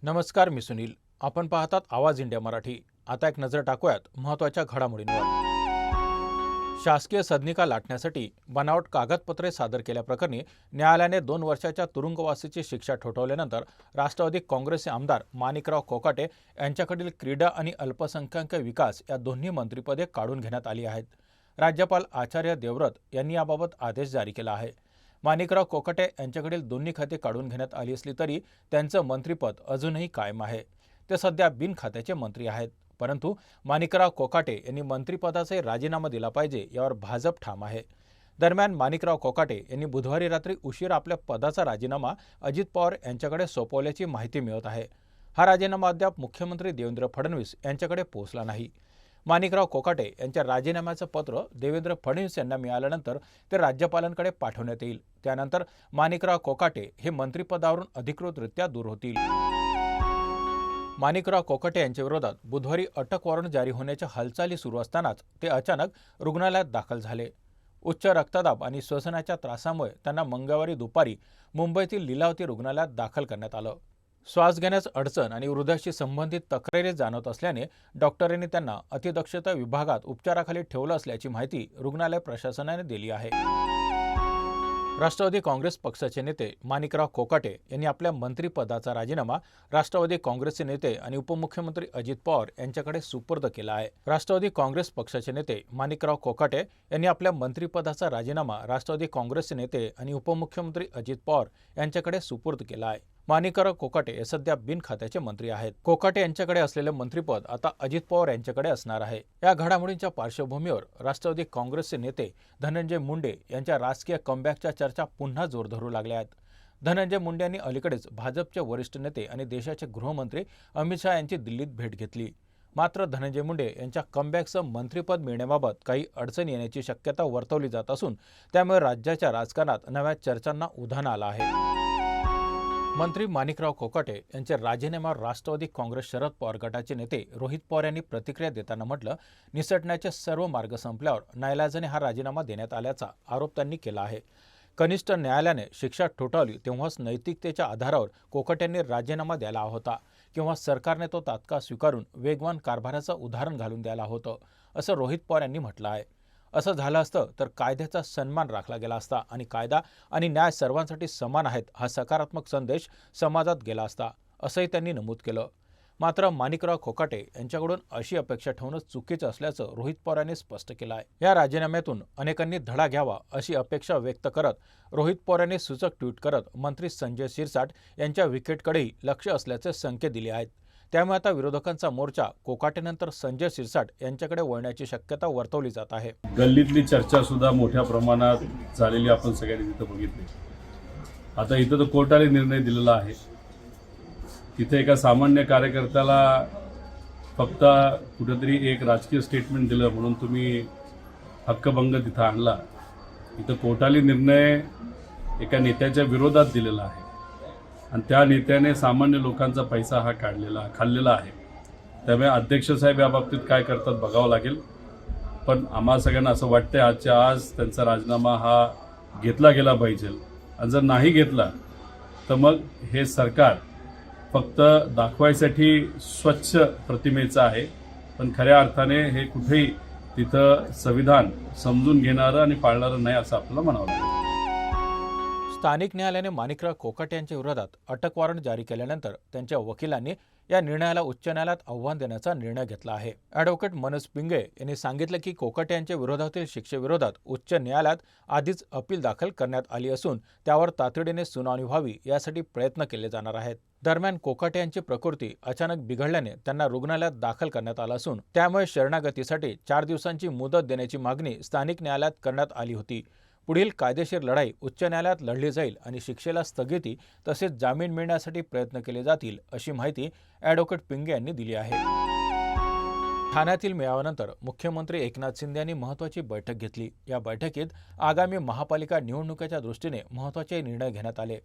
नमस्कार, मी सुनील. आपण पाहतात आवाज इंडिया मराठी. आता एक नजर टाकूयात महत्त्वाच्या घडामोडींवर. शासकीय सदनिका लाटण्यासाठी बनावट कागदपत्रे सादर केल्याप्रकरणी न्यायालयाने 2 वर्षाच्या तुरुंगवासाची शिक्षा ठोठावल्यानंतर राष्ट्रवादी काँग्रेसचे आमदार माणिकराव कोकाटे यांच्याकडील क्रीडा आणि अल्पसंख्याक विकास या दोन्ही मंत्रिपदे काढून घेण्यात आली आहेत. राज्यपाल आचार्य देवव्रत यांनी याबाबत आदेश जारी केला आहे. माणिकराव कोकाटे यांच्याकडील दोन्ही खाते काढून घेण्यात आली असली तरी त्यांचं मंत्रिपद अजूनही कायम आहे. ते सध्या बिनखात्याचे मंत्री आहेत. परंतु माणिकराव कोकाटे यांनी मंत्रिपदाचा राजीनामा दिला पाहिजे यावर भाजप ठाम आहे. दरम्यान माणिकराव कोकाटे यांनी बुधवारी रात्री उशिरा आपल्या पदाचा राजीनामा अजित पवार यांच्याकडे सोपवल्याची माहिती मिळत आहे. हा राजीनामा अद्याप मुख्यमंत्री देवेंद्र फडणवीस यांच्याकडे पोहोचला नाही. माणिकराव कोकाटे यांच्या राजीनाम्याचं पत्र देवेंद्र फडणवीस यांना मिळाल्यानंतर ते राज्यपालांकडे पाठवण्यात येईल. त्यानंतर माणिकराव कोकाटे हे मंत्रिपदावरून अधिकृतरित्या दूर होतील. माणिकराव कोकाटे यांच्या विरोधात बुधवारी अटक वॉरंट जारी होण्याच्या हालचाली सुरू असतानाच ते अचानक रुग्णालयात दाखल झाले. उच्च रक्तदाब आणि श्वसनाच्या त्रासामुळे त्यांना मंगळवारी दुपारी मुंबईतील लीलावती रुग्णालयात दाखल करण्यात आलं. श्वास घेण्यास अडचण आणि हृदयाशी संबंधित तक्रारी जाणवत असल्याने डॉक्टरांनी त्यांना अतिदक्षता विभागात उपचाराखाली ठेवलं असल्याची माहिती रुग्णालय प्रशासनाने दिली आहे. राष्ट्रवादी काँग्रेस पक्षाचे नेते माणिकराव कोकाटे यांनी आपल्या मंत्रिपदाचा राजीनामा राष्ट्रवादी काँग्रेसचे नेते आणि उपमुख्यमंत्री अजित पवार यांच्याकडे सुपूर्द केला आहे. राष्ट्रवादी काँग्रेस पक्षाचे नेते माणिकराव कोकाटे यांनी आपल्या मंत्रिपदाचा राजीनामा राष्ट्रवादी काँग्रेसचे नेते आणि उपमुख्यमंत्री अजित पवार यांच्याकडे सुपूर्द केला आहे. माणिकराव कोकाटे हे सध्या बिनखात्याचे मंत्री आहेत. कोकाटे यांच्याकडे असलेले मंत्रिपद आता अजित पवार यांच्याकडे असणार आहे. या घडामोडींच्या पार्श्वभूमीवर राष्ट्रवादी काँग्रेसचे नेते धनंजय मुंडे यांच्या राजकीय कमबॅकच्या चर्चा पुन्हा जोर धरू लागल्या आहेत. धनंजय मुंडे यांनी अलीकडेच भाजपचे वरिष्ठ नेते आणि देशाचे गृहमंत्री अमित शहा यांची दिल्लीत भेट घेतली. मात्र धनंजय मुंडे यांच्या कमबॅकचं मंत्रिपद मिळण्याबाबत काही अडचण येण्याची शक्यता वर्तवली जात असून त्यामुळे राज्याच्या राजकारणात नव्या चर्चांना उधाण आलं आहे. मंत्री माणिकराव कोकाटे यांच्या राजीनाम्यावर राष्ट्रवादी काँग्रेस शरद पवार गटाचे नेते रोहित पवार यांनी प्रतिक्रिया देताना म्हटलं, निसटण्याचे सर्व मार्ग संपल्यावर नाईलाजाने हा राजीनामा देण्यात आल्याचा आरोप त्यांनी केला आहे. कनिष्ठ न्यायालयाने शिक्षा ठोठावली तेव्हाच नैतिकतेच्या आधारावर कोकाटे यांनी राजीनामा द्यायला हवा होता किंवा सरकारने तो तात्काळ स्वीकारून वेगवान कारभाराचं उदाहरण घालून द्यायला होतं, असं रोहित पवार यांनी म्हटलं आहे. असं झालं असतं तर कायद्याचा सन्मान राखला गेला असता आणि कायदा आणि न्याय सर्वांसाठी समान आहेत हा सकारात्मक संदेश समाजात गेला असता, असंही त्यांनी नमूद केलं. मात्र माणिकराव कोकाटे यांच्याकडून अशी अपेक्षा ठेवणं चुकीचं असल्याचं रोहित पवार यांनी स्पष्ट केलं आहे. या राजीनाम्यातून अनेकांनी धडा घ्यावा अशी अपेक्षा व्यक्त करत रोहित पवार यांनी सूचक ट्विट करत मंत्री संजय शिरसाट यांच्या विकेटकडेही लक्ष असल्याचे संकेत दिले आहेत. त्यामुळे आता विरोधकांचा मोर्चा कोकाटेनंतर संजय शिरसाट यांच्याकडे वळण्याची शक्यता वर्तवली जात आहे. गल्लीतली चर्चा सुद्धा मोठ्या प्रमाणात झालेली आपण सगळ्यांनी तिथं बघितली. आता इथं तर कोर्टाने निर्णय दिलेला आहे. तिथे एका सामान्य कार्यकर्त्याला फक्त कुठेतरी एक राजकीय स्टेटमेंट दिलं म्हणून तुम्ही हक्कभंग तिथं आणला. इथं कोर्टाने निर्णय एका नेत्याच्या विरोधात दिलेला आहे आणि त्या नेत्याने सामान्य लोकांचा पैसा हा खाल्लेला आहे. त्यामुळे अध्यक्ष साहेब या बाबतीत काय करतात बघावं लागेल. पण आम्हा सगळ्यांना असं वाटतंय आजच्या आज त्यांचा राजीनामा हा घेतला गेला पाहिजे आणि जर नाही घेतला तर मग हे सरकार फक्त दाखवायसाठी स्वच्छ प्रतिमेचं आहे, पण खऱ्या अर्थाने हे कुठेही तिथं संविधान समजून घेणारं आणि पाळणारं नाही असं आपल्याला म्हणावं लागेल. स्थानिक न्यायालयाने माणिकराव कोकाटे यांच्या विरोधात अटक वॉरंट जारी केल्यानंतर त्यांच्या वकिलांनी या निर्णयाला उच्च न्यायालयात आव्हान देण्याचा निर्णय घेतला आहे. ॲडव्होकेट मनोज पिंगळे यांनी सांगितलं की कोकाटे यांच्या विरोधातील शिक्षेविरोधात उच्च न्यायालयात आधीच अपील दाखल करण्यात आली असून त्यावर तातडीने सुनावणी व्हावी यासाठी प्रयत्न केले जाणार आहेत. दरम्यान कोकाटे यांची प्रकृती अचानक बिघडल्याने त्यांना रुग्णालयात दाखल करण्यात आलं असून त्यामुळे शरणागतीसाठी 4 दिवसांची मुदत देण्याची मागणी स्थानिक न्यायालयात करण्यात आली होती. पुढील कायदेशीर लढाई उच्च न्यायालयात लढली जाईल आणि शिक्षेला स्थगिती तसेच जामीन मिळण्यासाठी प्रयत्न केले जातील अशी माहिती ॲडव्होकेट पिंगे यांनी दिली आहे. ठाण्यातील मेळाव्यानंतर मुख्यमंत्री एकनाथ शिंदे यांनी महत्त्वाची बैठक घेतली. या बैठकीत आगामी महापालिका निवडणुकीच्या दृष्टीने महत्त्वाचे निर्णय घेण्यात आले.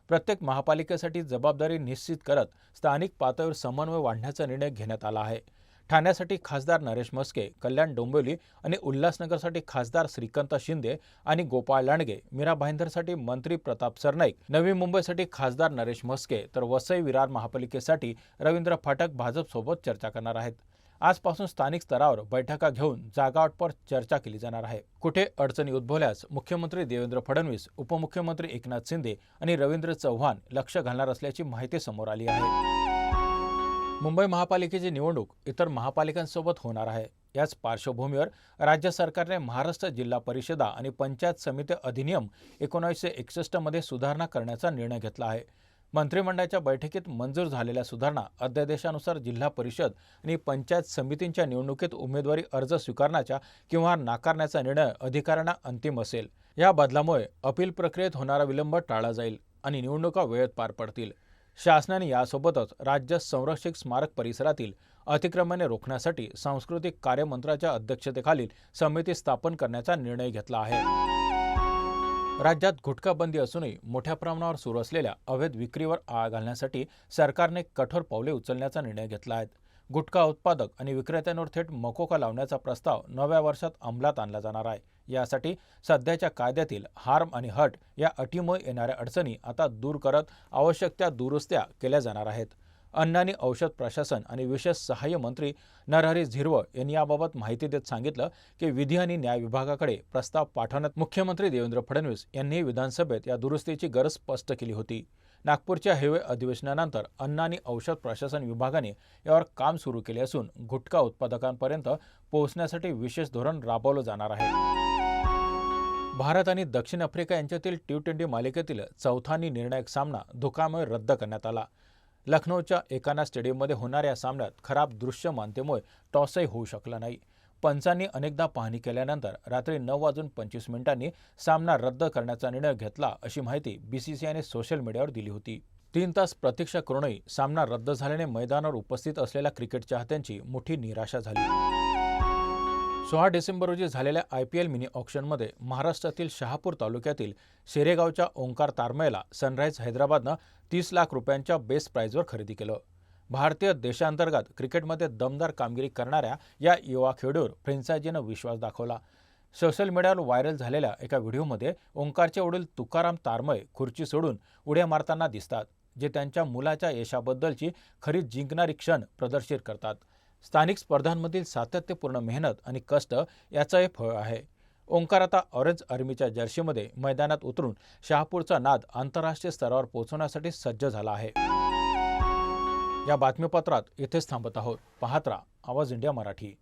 प्रत्येक महापालिकेसाठी जबाबदारी निश्चित करत स्थानिक पातळीवर समन्वय वाढण्याचा निर्णय घेण्यात आला आहे. ठाण्यासाठी खासदार नरेश म्हस्के, कल्याण डोंबिवली आणि उल्हासनगरसाठी खासदार श्रीकांत शिंदे आणि गोपाळ लांडगे, मीरा भाईंदरसाठी मंत्री प्रताप सरनाईक, नवी मुंबईसाठी खासदार नरेश म्हस्के, तर वसई विरार महापालिकेसाठी रवींद्र फाटक भाजपसोबत चर्चा करणार आहेत. आजपासून स्थानिक स्तरावर बैठका घेऊन जागावाटपावर चर्चा केली जाणार आहे. कुठे अडचणी उद्भवल्यास मुख्यमंत्री देवेंद्र फडणवीस, उपमुख्यमंत्री एकनाथ शिंदे आणि रवींद्र चव्हाण लक्ष घालणार असल्याची माहिती समोर आली आहे. मुंबई महापालिकेची निवडणूक इतर महापालिकांसोबत होणार आहे. याच पार्श्वभूमीवर राज्य सरकारने महाराष्ट्र जिल्हा परिषदा आणि पंचायत समिती अधिनियम 1961 मध्ये सुधारणा करण्याचा निर्णय घेतला आहे. मंत्रिमंडळाच्या बैठकीत मंजूर झालेल्या सुधारणा अध्यादेशानुसार जिल्हा परिषद आणि पंचायत समितींच्या निवडणुकीत उमेदवारी अर्ज स्वीकारण्याचा किंवा नाकारण्याचा निर्णय अधिकाऱ्यांना अंतिम असेल. या बदलामुळे अपील प्रक्रियेत होणारा विलंब टाळला जाईल आणि निवडणुका वेळेत पार पडतील. शासनाने यासोबतच राज्य संरक्षित स्मारक परिसरातील अतिक्रमणे रोखण्यासाठी सांस्कृतिक कार्य मंत्र्याच्या अध्यक्षतेखालील समिती स्थापन करण्याचा निर्णय घेतला आहे. राज्यात गुटखा बंदी असूनही मोठ्या प्रमाणावर सुरू असलेल्या अवैध विक्रीवर आळा घालण्यासाठी सरकारने कठोर पावले उचलण्याचा निर्णय घेतला आहे. गुटखा उत्पादक आणि विक्रेत्यांवर थेट मकोका लावण्याचा प्रस्ताव नव्या वर्षात अंमलात आणला जाणार आहे. यासाठी सध्याच्या कायद्यातील हार्म आणि हर्ट या अटीमुळे येणाऱ्या अडचणी आता दूर करत आवश्यक त्या दुरुस्त्या केल्या जाणार आहेत. अन्न आणि औषध प्रशासन आणि विशेष सहाय्य मंत्री नरहरी झिरवळ यांनी याबाबत माहिती देत सांगितलं की विधी आणि न्याय विभागाकडे प्रस्ताव पाठवण्यात मुख्यमंत्री देवेंद्र फडणवीस यांनी विधानसभेत या दुरुस्तीची गरज स्पष्ट केली होती. नागपूरच्या हिवाळी अधिवेशनानंतर अन्न आणि औषध प्रशासन विभागाने यावर काम सुरू केले असून गुटखा उत्पादकांपर्यंत पोहोचण्यासाठी विशेष धोरण राबवलं जाणार आहे. भारत आणि दक्षिण आफ्रिका यांच्यातील T20 मालिकेतील चौथा आणि निर्णायक सामना धुक्यामुळे रद्द करण्यात आला. लखनौच्या एकाना स्टेडियममध्ये होणाऱ्या या सामन्यात खराब दृश्यमानतेमुळे टॉसही होऊ शकला नाही. पंचांनी अनेकदा पाहणी केल्यानंतर रात्री 9:25 सामना रद्द करण्याचा निर्णय घेतला अशी माहिती BCCIने सोशल मीडियावर दिली होती. 3 तास प्रतीक्षा करूनही सामना रद्द झाल्याने मैदानावर उपस्थित असलेल्या क्रिकेट चाहत्यांची मोठी निराशा झाली. 16 डिसेंबर रोजी झालेल्या IPL मिनी ऑक्शनमध्ये महाराष्ट्रातील शहापूर तालुक्यातील शेरेगावच्या ओंकार तारमयला सनराइज हैदराबादनं 30 लाख रुपयांच्या बेस्ट प्राईजवर खरेदी केलं. भारतीय देशांतर्गत क्रिकेटमध्ये दमदार कामगिरी करणाऱ्या या युवा खेळाडूवर फ्रेंचायझीनं विश्वास दाखवला. सोशल मीडियावर व्हायरल झालेल्या एका व्हिडिओमध्ये ओंकारचे वडील तुकाराम तारमय खुर्ची सोडून उड्या मारताना दिसतात, जे त्यांच्या मुलाच्या यशाबद्दलची खरी जिंकणारी क्षण प्रदर्शित करतात. स्थानिक स्पर्धांमधील सातत्यपूर्ण मेहनत आणि कष्ट याचं हे फळ आहे. ओंकार आता ऑरेंज आर्मीच्या जर्सीमध्ये मैदानात उतरून शहापूरचा नाद आंतरराष्ट्रीय स्तरावर पोहोचवण्यासाठी सज्ज झाला आहे. या बातमीपत्रात इथेच थांबत आहोत. पाहत राहा आवाज इंडिया मराठी.